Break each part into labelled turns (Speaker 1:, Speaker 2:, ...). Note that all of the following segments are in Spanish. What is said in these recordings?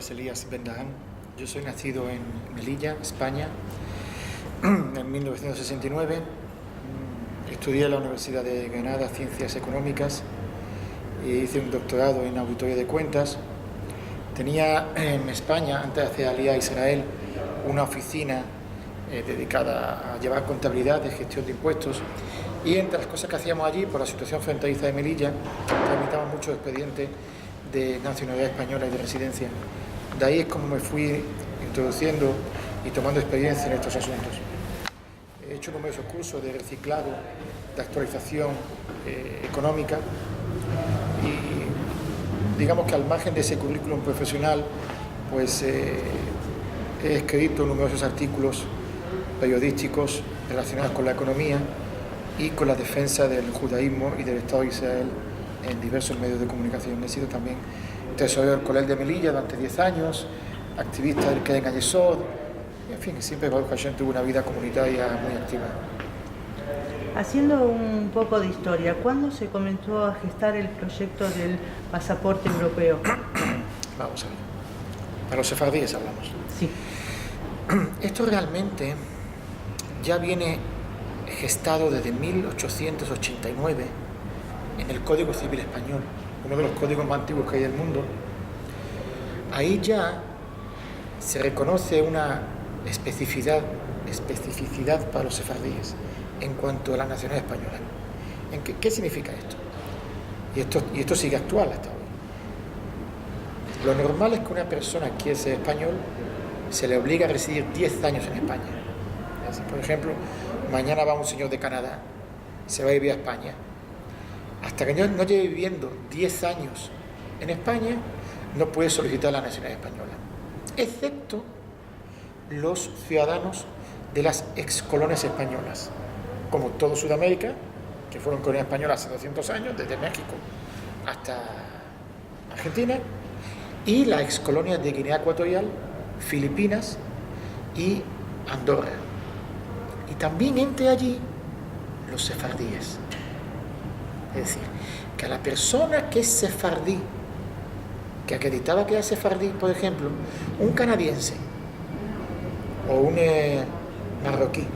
Speaker 1: es Elías Bendahán. Yo soy nacido en Melilla, España, en 1969. Estudié en la Universidad de Granada Ciencias Económicas e hice un doctorado en auditoría de cuentas. Tenía en España, antes de hacer Alía a Israel, una oficina dedicada a llevar contabilidad de gestión de impuestos, y entre las cosas que hacíamos allí, por la situación fronteriza de Melilla, tramitamos muchos expedientes de nacionalidad española y de residencia. De ahí es como me fui introduciendo y tomando experiencia en estos asuntos. He hecho numerosos cursos de reciclado, de actualización económica, y digamos que al margen de ese currículum profesional, pues he escrito numerosos artículos periodísticos relacionados con la economía y con la defensa del judaísmo y del Estado de Israel en diversos medios de comunicación. He sido también tesorero del Colel de Melilla durante 10 años, activista del Keren Ayesod, y en fin, siempre Baruch Hashem tuve una vida comunitaria muy activa.
Speaker 2: Haciendo un poco de historia, ¿cuándo se comenzó a gestar el proyecto del pasaporte europeo?
Speaker 1: Vamos a ver. Para los sefardíes hablamos.
Speaker 2: Sí.
Speaker 1: Esto realmente ya viene gestado desde 1889 en el Código Civil Español, uno de los códigos más antiguos que hay del mundo. Ahí ya se reconoce una especificidad para los sefardíes en cuanto a la nacionalidad española. ¿Qué significa esto? Y esto sigue actual hasta hoy. Lo normal es que una persona que quiere ser español se le obliga a residir 10 años en España. Por ejemplo, mañana va un señor de Canadá, se va a vivir a España. Hasta que no lleve viviendo 10 años en España, no puede solicitar la nacionalidad española, excepto los ciudadanos de las excolonias españolas, como todo Sudamérica, que fueron colonia española hace 200 años, desde México hasta Argentina, y las excolonias de Guinea Ecuatorial, Filipinas y Andorra. Y también entre allí los sefardíes. Es decir, que a la persona que es sefardí, que acreditaba que era sefardí, por ejemplo, un canadiense o un marroquí,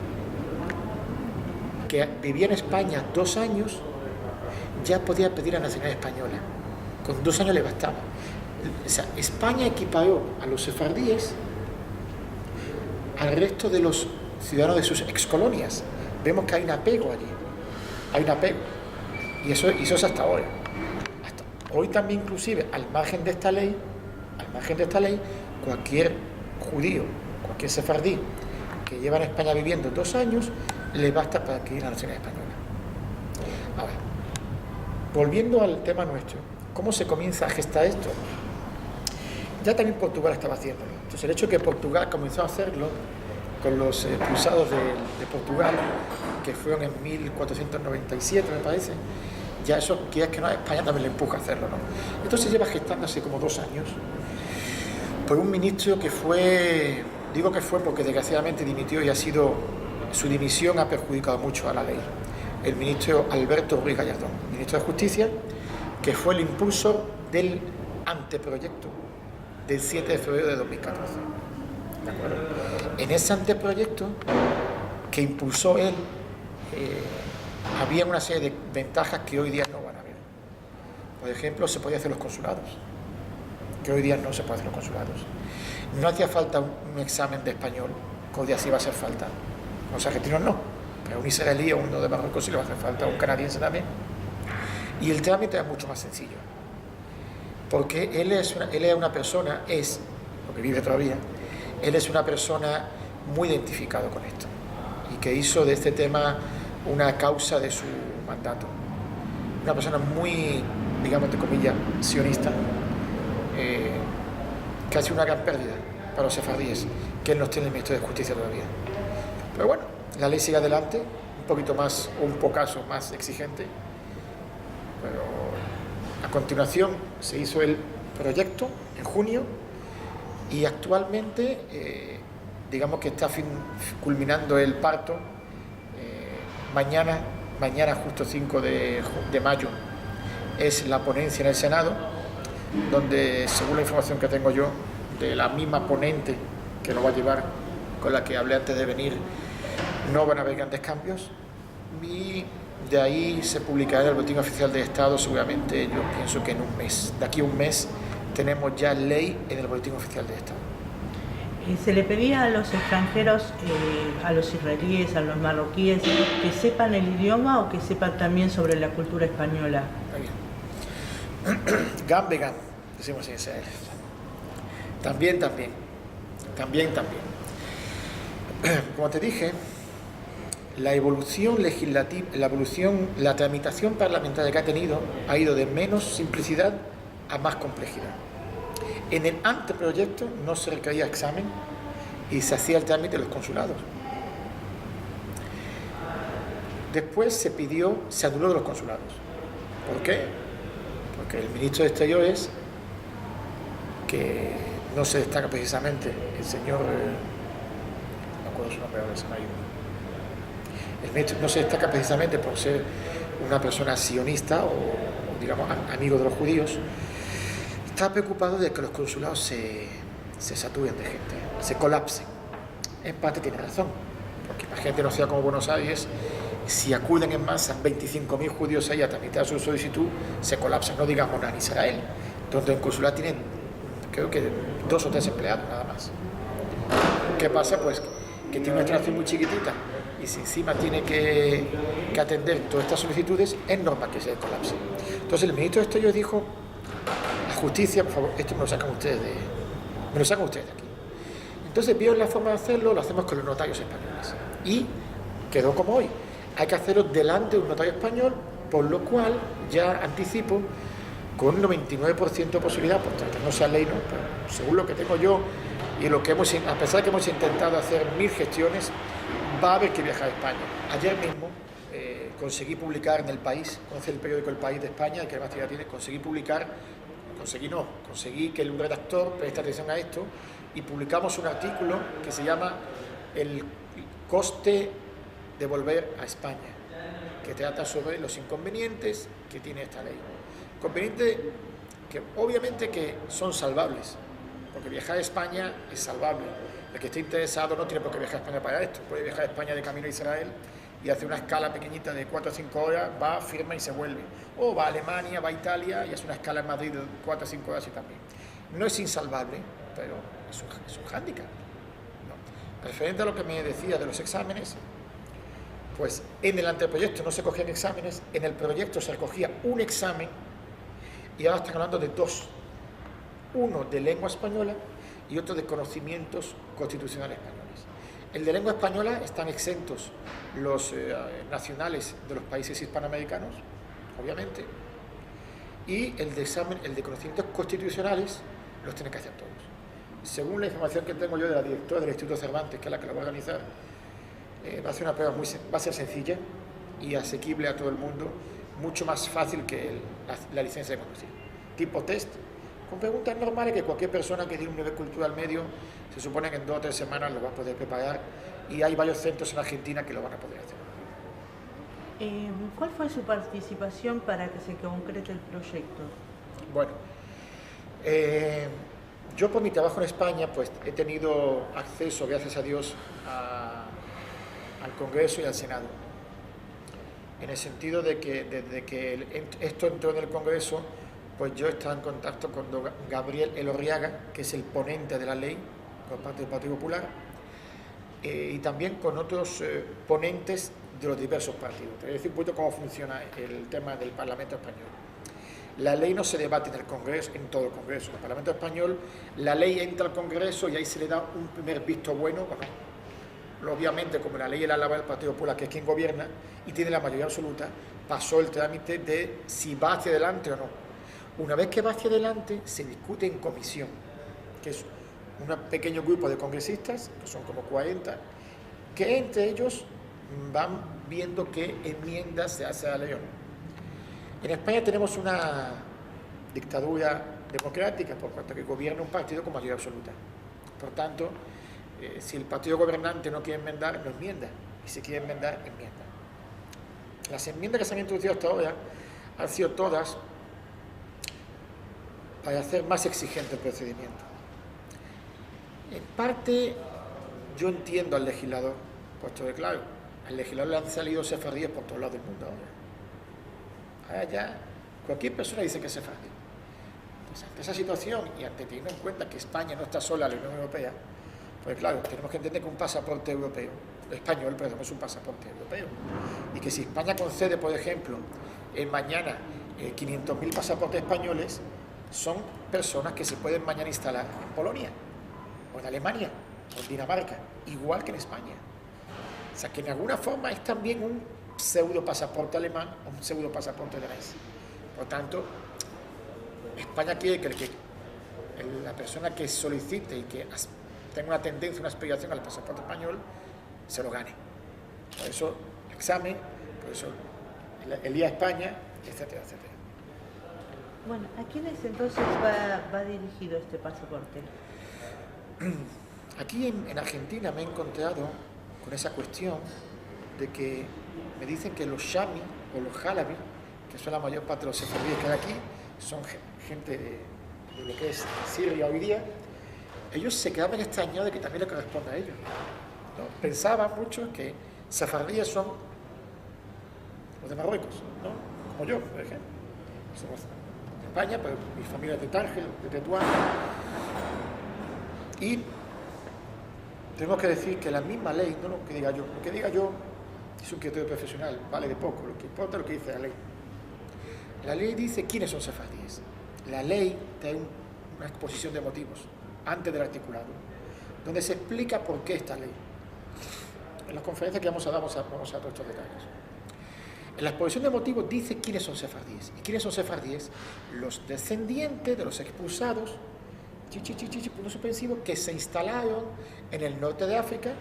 Speaker 1: que vivía en España 2 años, ya podía pedir la nacionalidad española. Con 2 años le bastaba. O sea, España equiparó a los sefardíes al resto de los ciudadanos de sus excolonias. Vemos que hay un apego allí, hay un apego, y eso es hasta ahora. Hasta hoy también, inclusive, al margen de esta ley, cualquier judío, cualquier sefardí que lleva en España viviendo 2 años, le basta para adquirir la nacionalidad española. Ahora, volviendo al tema nuestro, ¿cómo se comienza a gestar esto? Ya también Portugal estaba haciéndolo. Entonces, el hecho de que Portugal comenzó a hacerlo con los expulsados de Portugal, que fueron en 1497, me parece, ya eso, quieras que no, España también le empuja a hacerlo, ¿no? Esto se lleva gestando hace como 2 años por un ministro que fue, digo que fue porque desgraciadamente dimitió, y su dimisión ha perjudicado mucho a la ley, el ministro Alberto Ruiz Gallardón, ministro de Justicia, que fue el impulsor del anteproyecto del 7 de febrero de 2014. ¿De acuerdo? En ese anteproyecto que impulsó él, había una serie de ventajas que hoy día no van a haber. Por ejemplo, se podía hacer los consulados, que hoy día no se puede hacer los consulados. No hacía falta un examen de español, que hoy día sí va a hacer falta. Los argentinos no, pero un israelí o uno de Marruecos sí le va a hacer falta, un canadiense también. Y el trámite es mucho más sencillo, porque él es una persona, porque vive todavía, él es una persona muy identificado con esto, y que hizo de este tema una causa de su mandato. Una persona muy, digamos, entre comillas, sionista, que ha sido una gran pérdida para los sefardíes, que él no tiene el Ministerio de Justicia todavía. Pero bueno, la ley sigue adelante, un poquito más, o un pocaso más exigente, pero a continuación se hizo el proyecto en junio, y actualmente digamos que está culminando el parto. Mañana justo 5 de mayo es la ponencia en el Senado, donde, según la información que tengo yo, de la misma ponente que lo va a llevar, con la que hablé antes de venir, no van a haber grandes cambios, y de ahí se publicará en el Boletín Oficial de Estado seguramente, yo pienso que en un mes. De aquí a un mes tenemos ya ley en el Boletín Oficial de Estado.
Speaker 2: Se le pedía a los extranjeros, a los israelíes, a los marroquíes, que sepan el idioma o que sepan también sobre la cultura española.
Speaker 1: Muy bien. Gam vegam, decimos en Israel. También. Como te dije, la evolución legislativa, la tramitación parlamentaria que ha tenido ha ido de menos simplicidad a más complejidad. En el anteproyecto no se requería examen y se hacía el trámite en los consulados. Después se anuló de los consulados. ¿Por qué? Porque el ministro de Exteriores, que no se destaca precisamente, el señor, no acuerdo su nombre ahora, se me ha ido. El ministro no se destaca precisamente por ser una persona sionista o digamos, amigo de los judíos. Está preocupado de que los consulados se saturen de gente, se colapsen. En parte tiene razón, porque la gente no sea como Buenos Aires, si acuden en masa 25.000 judíos ahí a tramitar su solicitud, se colapsan, no digamos nada en Israel, donde el consulado tiene, creo que 2 o 3 empleados nada más. ¿Qué pasa? Pues que tiene una instalación muy chiquitita y si encima tiene que atender todas estas solicitudes, es normal que se colapse. Entonces el ministro de Exteriores dijo: justicia, por favor, esto me lo sacan ustedes de aquí. Entonces vieron la forma de hacerlo, lo hacemos con los notarios españoles. Y quedó como hoy. Hay que hacerlo delante de un notario español, por lo cual ya anticipo, con un 99% de posibilidad, por tanto no sea ley, no, pero según lo que tengo yo y lo que a pesar de que hemos intentado hacer 1000 gestiones, va a haber que viajar a España. Ayer mismo conseguí publicar en El País, conoce el periódico El País de España, el que más actividad tiene, conseguí que un redactor preste atención a esto y publicamos un artículo que se llama El coste de volver a España, que trata sobre los inconvenientes que tiene esta ley. Inconvenientes que obviamente que son salvables, porque viajar a España es salvable. El que esté interesado no tiene por qué viajar a España para esto, puede viajar a España de camino a Israel y hace una escala pequeñita de 4 o 5 horas, va, firma y se vuelve. O va a Alemania, va a Italia y hace una escala en Madrid de 4 o 5 horas y también. No es insalvable, pero es un hándicap. ¿No? Referente a lo que me decía de los exámenes, pues en el anteproyecto no se cogían exámenes, en el proyecto se recogía un examen y ahora están hablando de 2. Uno de lengua española y otro de conocimientos constitucionales españoles. El de lengua española están exentos los nacionales de los países hispanoamericanos, obviamente, y el de conocimientos constitucionales los tienen que hacer todos. Según la información que tengo yo de la directora del Instituto Cervantes, que es la que lo va a organizar, va a ser una prueba va a ser sencilla y asequible a todo el mundo, mucho más fácil que la licencia de conducir. Tipo test, con preguntas normales que cualquier persona que tiene un nivel cultural medio, se supone que en 2 o 3 semanas lo va a poder preparar, y hay varios centros en Argentina que lo van a poder hacer.
Speaker 2: ¿Cuál fue su participación para que se concrete el proyecto?
Speaker 1: Bueno, yo por mi trabajo en España pues he tenido acceso, gracias a Dios, al Congreso y al Senado. En el sentido de que desde que esto entró en el Congreso, pues yo estaba en contacto con don Gabriel Elorriaga, que es el ponente de la ley por parte del Partido Popular, y también con otros ponentes de los diversos partidos. Te voy a decir un poquito cómo funciona el tema del Parlamento Español. La ley no se debate en el Congreso, en todo el Congreso. En el Parlamento Español, la ley entra al Congreso y ahí se le da un primer visto bueno. Bueno, obviamente, como la ley la alaba el Partido Popular, que es quien gobierna y tiene la mayoría absoluta, pasó el trámite de si va hacia adelante o no. Una vez que va hacia adelante, se discute en comisión, que es un pequeño grupo de congresistas, que son como 40, que entre ellos van viendo qué enmiendas se hace a la ley. En España tenemos una dictadura democrática, por cuanto que gobierna un partido con mayoría absoluta. Por tanto, si el partido gobernante no quiere enmendar, no enmienda, y si quiere enmendar, enmienda. Las enmiendas que se han introducido hasta ahora han sido todas para hacer más exigente el procedimiento. En parte, yo entiendo al legislador, puesto que claro, al legislador le han salido sefardíes por todos lados del mundo ahora. Ahora ya, cualquier persona dice que es sefardí. Entonces, ante esa situación y ante teniendo en cuenta que España no está sola en la Unión Europea, pues claro, tenemos que entender que un pasaporte europeo, español, perdón, es un pasaporte europeo. Y que si España concede, por ejemplo, mañana 500.000 pasaportes españoles, son personas que se pueden mañana instalar en Polonia, o en Alemania, o en Dinamarca, igual que en España. O sea, que en alguna forma es también un pseudo pasaporte alemán o un pseudo pasaporte danés. Por tanto, España quiere que la persona que solicite y que tenga una tendencia, una aspiración al pasaporte español, se lo gane. Por eso el examen, por eso el día a España, etcétera, etcétera.
Speaker 2: Bueno, ¿a quiénes entonces va dirigido este pasaporte?
Speaker 1: Aquí en Argentina me he encontrado con esa cuestión de que me dicen que los Shami o los Jalabi, que son la mayor parte de los sefardíes que hay aquí, son gente de lo que es Siria hoy día, ellos se quedaban extrañados de que también le corresponde a ellos, ¿no? Pensaban mucho que sefardíes son los de Marruecos, ¿no? Como yo, por ejemplo. Somos de España, pero mi familia es de Tánger, de Tetuán. Y tenemos que decir que la misma ley, no lo que diga yo, lo que diga yo es un criterio profesional, vale de poco, lo que importa es lo que dice la ley. La ley dice quiénes son sefardíes. La ley trae una exposición de motivos antes del articulado, donde se explica por qué esta ley. En las conferencias que vamos a dar vamos a todos estos detalles. En la exposición de motivos dice quiénes son sefardíes. ¿Y quiénes son sefardíes? Los descendientes de los expulsados, punto suspensivo, que se instalaron en el norte de África,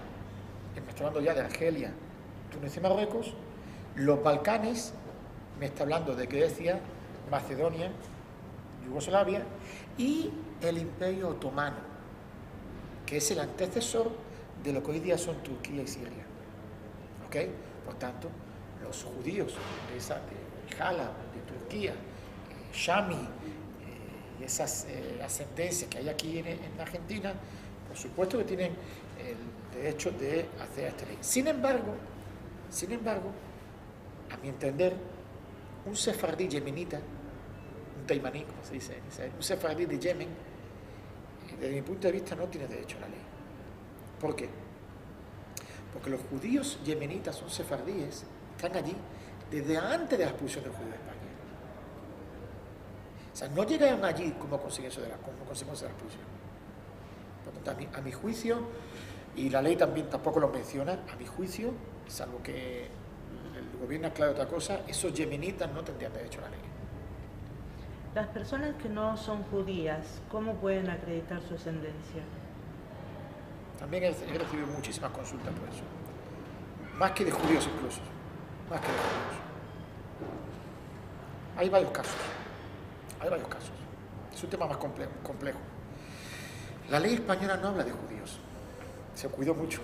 Speaker 1: me está hablando ya de Argelia, Túnez y Marruecos, los Balcanes, me está hablando de Grecia, Macedonia, Yugoslavia, y el Imperio Otomano, que es el antecesor de lo que hoy día son Turquía y Siria. ¿Ok? Por tanto, los judíos de Jalab, de Turquía, Shami, y esas ascendencias que hay aquí en Argentina, por supuesto que tienen el derecho de hacer esta ley. Sin embargo, a mi entender, un sefardí yemenita, un taimaní, como se dice en Israel, un sefardí de Yemen, desde mi punto de vista no tiene derecho a la ley. ¿Por qué? Porque los judíos yemenitas son sefardíes, están allí desde antes de la expulsión del judío de España. O sea, no llegaron allí como consecuencia de la expulsión. Por lo tanto, a mi juicio, y la ley también tampoco lo menciona, a mi juicio, salvo que el gobierno aclare otra cosa, esos yemenitas no tendrían derecho a la ley.
Speaker 2: Las personas que no son judías, ¿cómo pueden acreditar su ascendencia?
Speaker 1: También he recibido muchísimas consultas por eso. Más que de judíos incluso. Más que de judíos. Hay varios casos. Es un tema más complejo. La ley española no habla de judíos. Se cuidó mucho.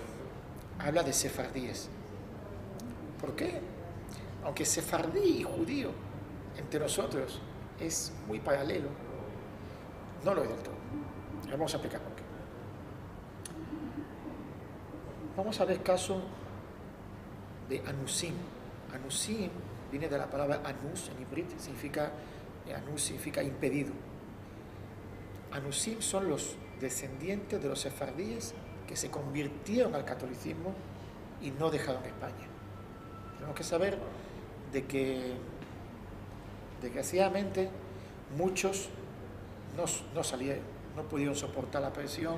Speaker 1: Habla de sefardíes. ¿Por qué? Aunque sefardí y judío entre nosotros es muy paralelo, no lo es del todo. Vamos a explicar por qué. Vamos a ver el caso de Anusim. Anusim viene de la palabra anus en hebreo, anus significa impedido. Anusim son los descendientes de los sefardíes que se convirtieron al catolicismo y no dejaron España. Tenemos que saber de que, desgraciadamente, muchos no salieron, no pudieron soportar la presión,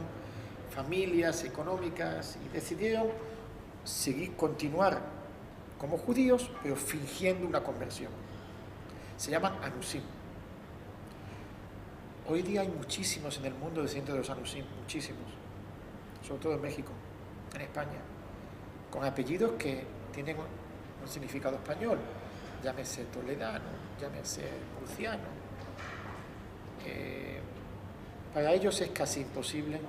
Speaker 1: familias económicas, y decidieron continuar como judíos, pero fingiendo una conversión. Se llaman Anusim. Hoy día hay muchísimos en el mundo descendientes de los Anusim, muchísimos, sobre todo en México, en España, con apellidos que tienen un significado español, llámese toledano, llámese murciano. Para ellos es casi imposible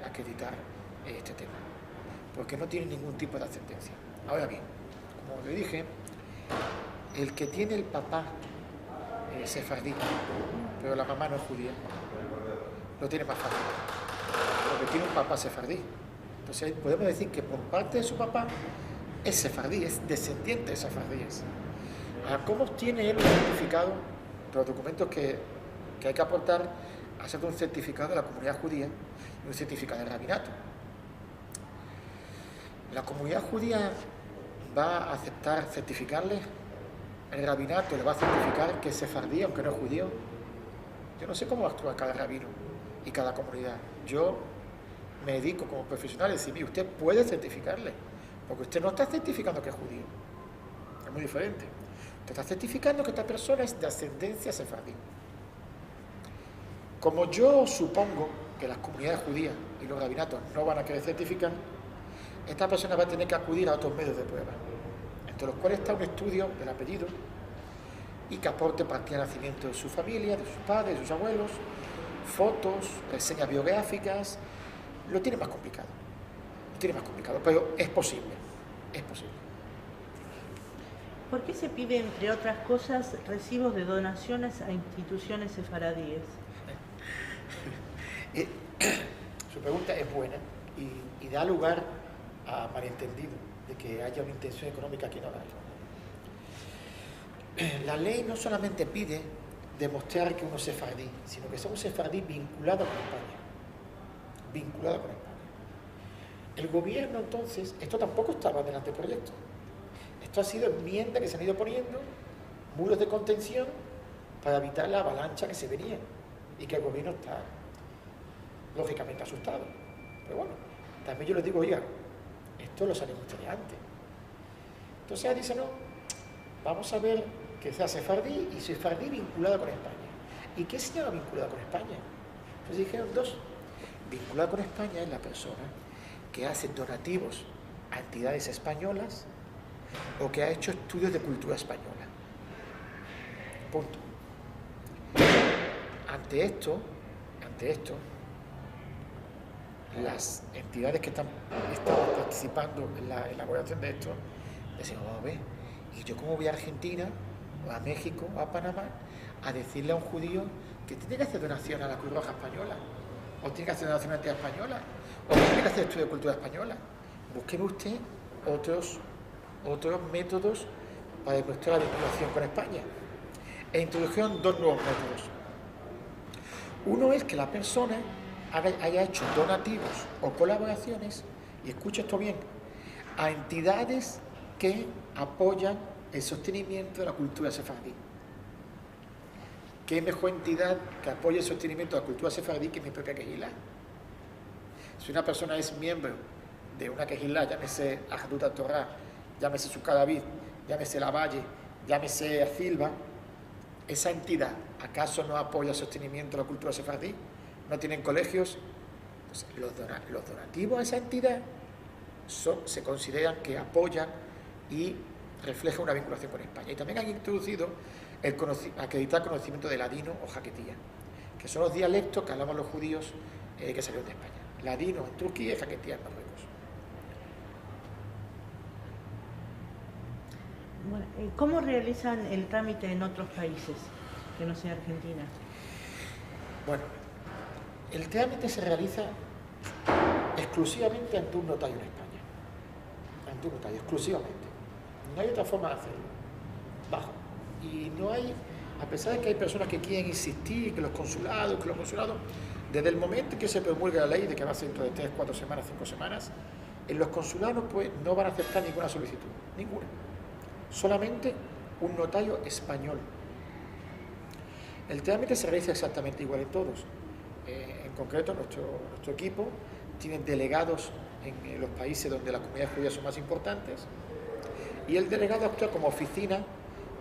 Speaker 1: acreditar este tema, porque no tienen ningún tipo de ascendencia. Ahora bien, como le dije, el que tiene el papá sefardí, pero la mamá no es judía, lo tiene más fácil, porque tiene un papá sefardí. Entonces podemos decir que por parte de su papá es sefardí, es descendiente de sefardíes. ¿Cómo obtiene él los certificados, los documentos que hay que aportar, hacer un certificado de la comunidad judía y un certificado del rabinato? La comunidad judía va a aceptar certificarle, el rabinato le va a certificar que es sefardí aunque no es judío. Yo no sé cómo actúa cada rabino y cada comunidad. Yo me dedico como profesional a decir, mire, usted puede certificarle, porque usted no está certificando que es judío, es muy diferente. Usted está certificando que esta persona es de ascendencia sefardí. Como yo supongo que las comunidades judías y los rabinatos no van a querer certificar, esta persona va a tener que acudir a otros medios de prueba, entre los cuales está un estudio del apellido y que aporte partida de nacimiento de su familia, de sus padres, de sus abuelos, fotos, reseñas biográficas. Lo tiene más complicado, pero es posible, es posible.
Speaker 2: ¿Por qué se pide, entre otras cosas, recibos de donaciones a instituciones sefaradíes?
Speaker 1: Su pregunta es buena y da lugar a malentendido de que haya una intención económica aquí no la hay. La ley no solamente pide demostrar que uno es sefardí, sino que sea un sefardí vinculado con España. Vinculado con España. El gobierno, entonces, esto tampoco estaba en el anteproyecto. Esto ha sido enmiendas que se han ido poniendo, muros de contención, para evitar la avalancha que se venía y que el gobierno está, lógicamente, asustado. Pero bueno, también yo les digo, oiga, esto lo sabemos ustedes antes. Entonces ella dice, no, vamos a ver que sea sefardí y sefardí vinculado con España. ¿Y qué se llama vinculado con España? Pues dijeron dos. Vinculado con España es la persona que hace donativos a entidades españolas o que ha hecho estudios de cultura española. Punto. Ante esto, las entidades que están participando en la elaboración de esto, decimos, vamos a ver, ¿y yo cómo voy a Argentina, o a México, o a Panamá, a decirle a un judío que tiene que hacer donación a la Cruz Roja Española, o tiene que hacer donación a la entidad española, o tiene que hacer estudio de cultura española? Búsqueme usted otros métodos para demostrar la vinculación con España. E introdujeron dos nuevos métodos. Uno es que la persona haya hecho donativos o colaboraciones, y escucha esto bien, a entidades que apoyan el sostenimiento de la cultura sefardí. ¿Qué mejor entidad que apoye el sostenimiento de la cultura sefardí que mi propia quejilá? Si una persona es miembro de una quejilá, llámese Ahdut Torah, llámese Sukkah David, llámese La Valle, llámese Azilba, esa entidad, ¿acaso no apoya el sostenimiento de la cultura sefardí? ¿No tienen colegios? Pues los donativos a esa entidad se consideran que apoyan y reflejan una vinculación con España. Y también han introducido acreditar conocimiento de ladino o jaquetía, que son los dialectos que hablaban los judíos que salieron de España. Ladino en Turquía y jaquetía en Marruecos.
Speaker 2: Bueno, ¿cómo realizan el trámite en otros países que no sea Argentina?
Speaker 1: Bueno, el trámite se realiza exclusivamente ante un notario en España. Ante un notario, exclusivamente. No hay otra forma de hacerlo. Bajo. Y no hay, a pesar de que hay personas que quieren insistir, que los consulados, desde el momento en que se promulga la ley, de que va a ser dentro de 3, 4 semanas, 5 semanas, en los consulados pues no van a aceptar ninguna solicitud, ninguna. Solamente un notario español. El trámite se realiza exactamente igual en todos. En concreto, nuestro equipo tiene delegados en los países donde las comunidades judías son más importantes, y el delegado actúa como oficina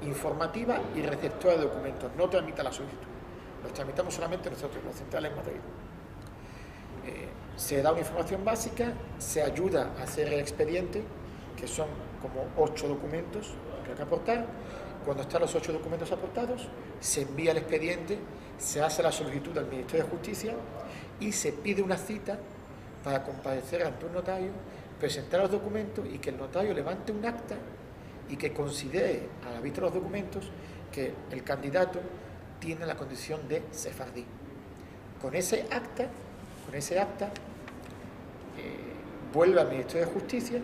Speaker 1: informativa y receptora de documentos, no tramita la solicitud. Los tramitamos solamente nosotros, los centrales en Madrid. Se da una información básica, se ayuda a hacer el expediente, que son como 8 documentos que hay que aportar. Cuando están los 8 documentos aportados, se envía el expediente, se hace la solicitud al Ministerio de Justicia y se pide una cita para comparecer ante un notario, presentar los documentos y que el notario levante un acta y que considere, a la vista de los documentos, que el candidato tiene la condición de sefardí. Con ese acta, vuelve al Ministerio de Justicia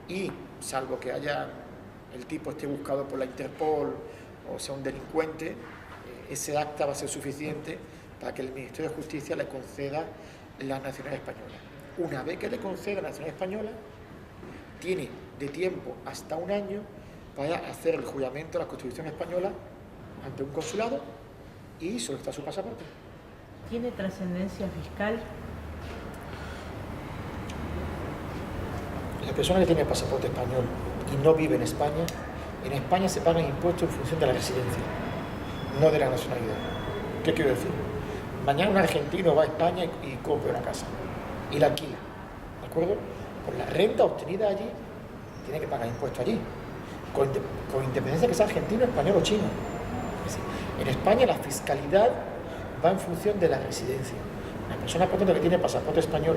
Speaker 1: y, salvo que el tipo esté buscado por la Interpol o sea un delincuente, ese acta va a ser suficiente para que el Ministerio de Justicia le conceda la nacionalidad española. Una vez que le conceda la nacionalidad española, tiene de tiempo hasta un año para hacer el juramento de la Constitución española ante un consulado y solicitar su pasaporte.
Speaker 2: ¿Tiene trascendencia fiscal?
Speaker 1: La persona que tiene pasaporte español y no vive en España se pagan impuestos en función de la residencia, no de la nacionalidad. ¿Qué quiero decir? Mañana un argentino va a España y compra una casa y la alquila, ¿de acuerdo? Por la renta obtenida allí, tiene que pagar impuestos allí, con independencia que sea argentino, español o chino. Es decir, en España la fiscalidad va en función de la residencia. La persona, por tanto, que tiene pasaporte español,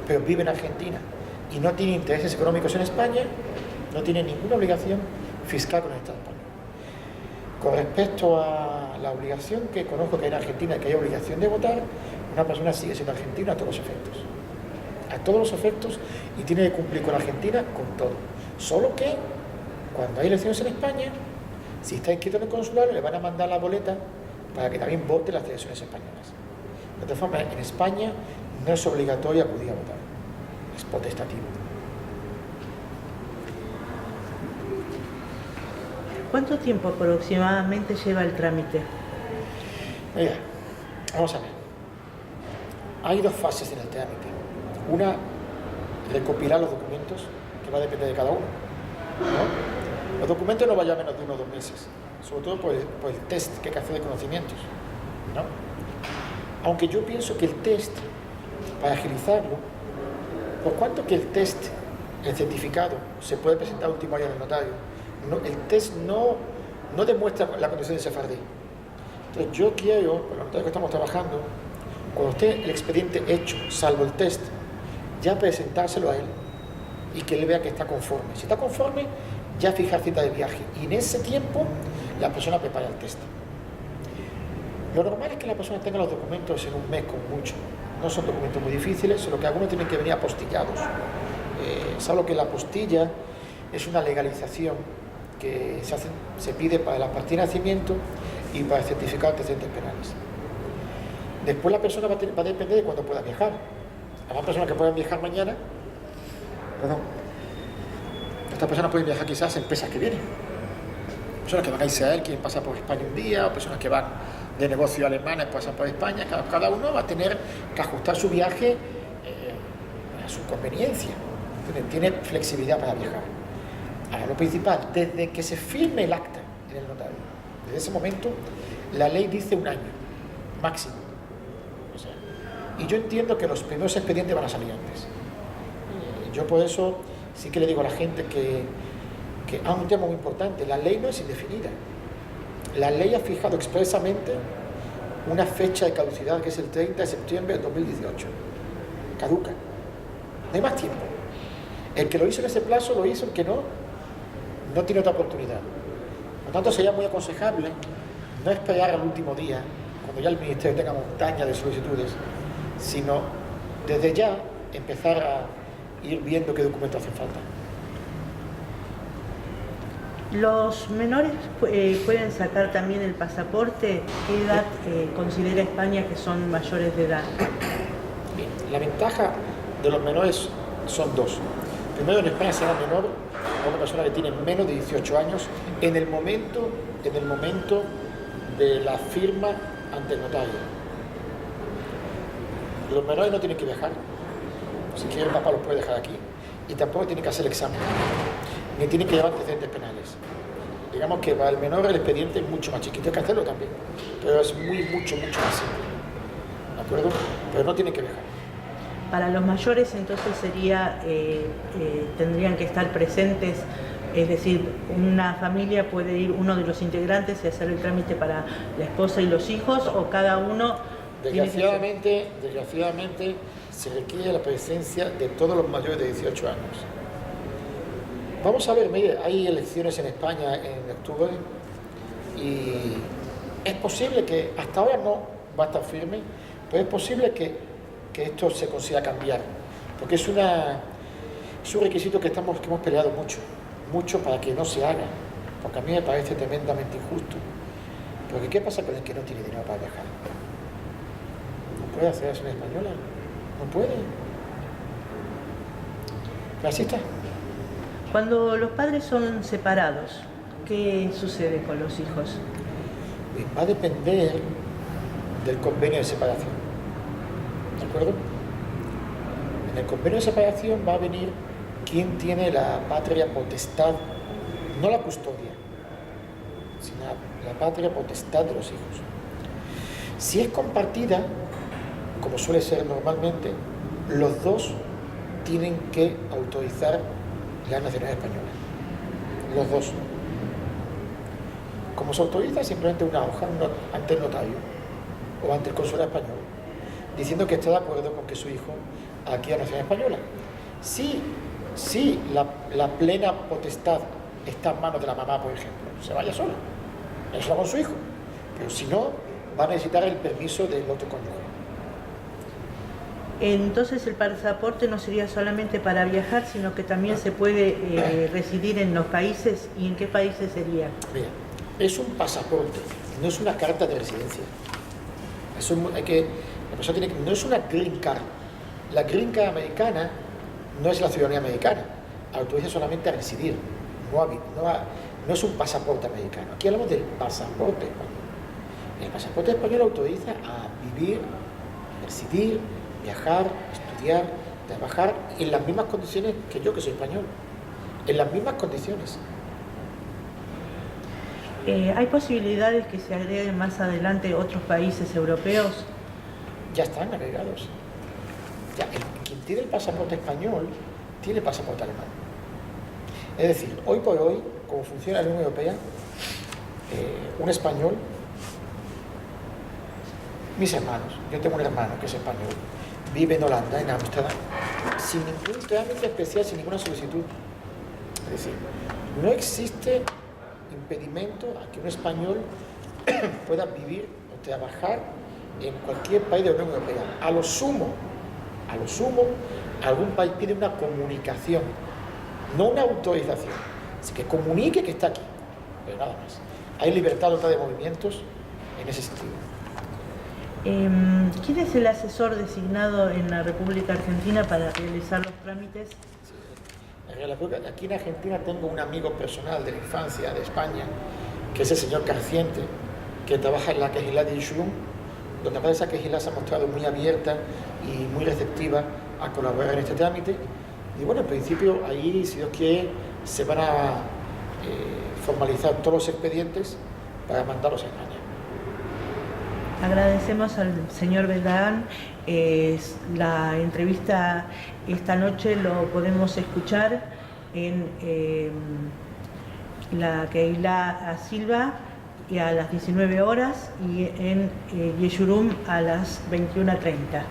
Speaker 1: pero vive en Argentina y no tiene intereses económicos en España, no tiene ninguna obligación fiscal con el Estado español. Con respecto a la obligación que conozco que hay en Argentina, que hay obligación de votar, una persona sigue siendo argentina a todos los efectos. A todos los efectos, y tiene que cumplir con Argentina con todo. Solo que, cuando hay elecciones en España, si está inscrito en el consulado, le van a mandar la boleta para que también vote las elecciones españolas. De otra forma, en España no es obligatorio acudir a votar, es potestativo.
Speaker 2: ¿Cuánto tiempo aproximadamente lleva el trámite?
Speaker 1: Mira, vamos a ver. Hay dos fases en el trámite. Una, recopilar los documentos, que va a depender de cada uno, ¿no? Los documentos no van a menos de 1 o 2 meses, sobre todo por el test que hay que hacer de conocimientos, ¿no? Aunque yo pienso que el test, para agilizarlo, por cuanto que el test, el certificado, se puede presentar a último año en el notario, el test no demuestra la condición de sefardí. Entonces yo quiero, por los notarios que estamos trabajando, cuando esté el expediente hecho, salvo el test, ya presentárselo a él y que él vea que está conforme. Si está conforme, ya fijar cita de viaje y en ese tiempo la persona prepara el test. Lo normal es que la persona tenga los documentos en un mes con mucho. No son documentos muy difíciles, solo que algunos tienen que venir apostillados. Salvo que la apostilla es una legalización que se pide para la partida de nacimiento y para el certificado de antecedentes penales. Después la persona va a depender de cuándo pueda viajar. Habrá personas que puedan viajar mañana, estas personas pueden viajar quizás en meses que vienen. Personas que van a Israel, quieren pasar por España un día, o personas que van de negocio alemanes, pasan por España. Cada uno va a tener que ajustar su viaje a su conveniencia. Tiene flexibilidad para viajar. Ahora, lo principal, desde que se firme el acta en el notario, desde ese momento, la ley dice un año, máximo. O sea, y yo entiendo que los primeros expedientes van a salir antes. Yo por eso sí que le digo a la gente que un tema muy importante, la ley no es indefinida. La ley ha fijado expresamente una fecha de caducidad que es el 30 de septiembre de 2018. Caduca. No hay más tiempo. El que lo hizo en ese plazo lo hizo, el que no tiene otra oportunidad. Por lo tanto, sería muy aconsejable no esperar al último día, cuando ya el Ministerio tenga montaña de solicitudes, sino desde ya empezar a ir viendo qué documentos hacen falta.
Speaker 2: ¿Los menores pueden sacar también el pasaporte? ¿Qué edad considera España que son mayores de edad?
Speaker 1: Bien, la ventaja de los menores son dos. Primero, en España será menor a una persona que tiene menos de 18 años en el momento de la firma ante el notario. Los menores no tienen que viajar. Si quiere el papá los puede dejar aquí. Y tampoco tiene que hacer el examen. Ni tiene que llevar antecedentes penales. Digamos que para el menor el expediente es mucho más chiquito, hay que hacerlo también, pero es mucho más simple, ¿de acuerdo? Pero no tiene que viajar.
Speaker 2: Para los mayores entonces tendrían que estar presentes, es decir, una familia puede ir uno de los integrantes y hacer el trámite para la esposa y los hijos, o cada uno...
Speaker 1: Desgraciadamente se requiere la presencia de todos los mayores de 18 años. Vamos a ver, mire, hay elecciones en España en octubre y es posible que hasta ahora no va a estar firme, Pues es posible que esto se consiga cambiar, porque es un requisito que hemos peleado mucho para que no se haga, porque a mí me parece tremendamente injusto. Porque ¿qué pasa con el que no tiene dinero para viajar? ¿No puede hacer eso en española? No puede. Pero así está.
Speaker 2: Cuando los padres son separados, ¿qué sucede con los hijos?
Speaker 1: Va a depender del convenio de separación. ¿De acuerdo? En el convenio de separación va a venir quién tiene la patria potestad, no la custodia, sino la patria potestad de los hijos. Si es compartida, como suele ser normalmente, los dos tienen que autorizar la nacionalidad española. Los dos. Como se autoriza simplemente una hoja ante el notario o ante el consulado español, diciendo que está de acuerdo con que su hijo adquiera nacionalidad española. Si la plena potestad está en manos de la mamá, por ejemplo, se vaya sola, eso con su hijo. Pero si no, va a necesitar el permiso del otro cónyuge.
Speaker 2: Entonces el pasaporte no sería solamente para viajar, sino que también se puede residir en los países. ¿Y en qué países sería?
Speaker 1: Mira, es un pasaporte, no es una carta de residencia. No es una green card. La green card americana no es la ciudadanía americana, autoriza solamente a residir, no es un pasaporte americano. Aquí hablamos del pasaporte español. El pasaporte español autoriza a vivir, residir, viajar, estudiar, trabajar en las mismas condiciones que yo, que soy español, en las mismas condiciones.
Speaker 2: ¿Hay posibilidades que se agreguen más adelante otros países europeos?
Speaker 1: Ya están agregados. Quien tiene el pasaporte español tiene el pasaporte alemán. Es decir, hoy por hoy, como funciona la Unión Europea, un español, mis hermanos, yo tengo un hermano que es español, vive en Holanda, en Ámsterdam, sin ningún trámite especial, sin ninguna solicitud. Es decir, no existe impedimento a que un español pueda vivir o trabajar en cualquier país de la Unión Europea. A lo sumo, algún país pide una comunicación, no una autorización, así que comunique que está aquí, pero nada más. Hay libertad total de movimientos en ese sentido.
Speaker 2: ¿Quién es el asesor designado en la República Argentina para realizar los trámites?
Speaker 1: Aquí en Argentina tengo un amigo personal de la infancia de España, que es el señor Carciente, que trabaja en la Quejilá de Yeshurun, donde parece que Quejilá se ha mostrado muy abierta y muy receptiva a colaborar en este trámite. Y bueno, en principio ahí, si Dios quiere, se van a formalizar todos los expedientes para mandarlos a España.
Speaker 2: Agradecemos al señor Beltrán. La entrevista esta noche lo podemos escuchar en la Quejilá Silva y a las 19 horas y en Yeshurun a las 21:30.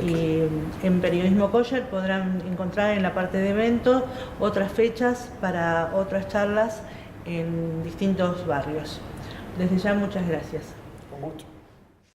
Speaker 2: Y en Periodismo Kosher podrán encontrar en la parte de eventos otras fechas para otras charlas en distintos barrios. Desde ya, muchas gracias.
Speaker 1: Con gusto.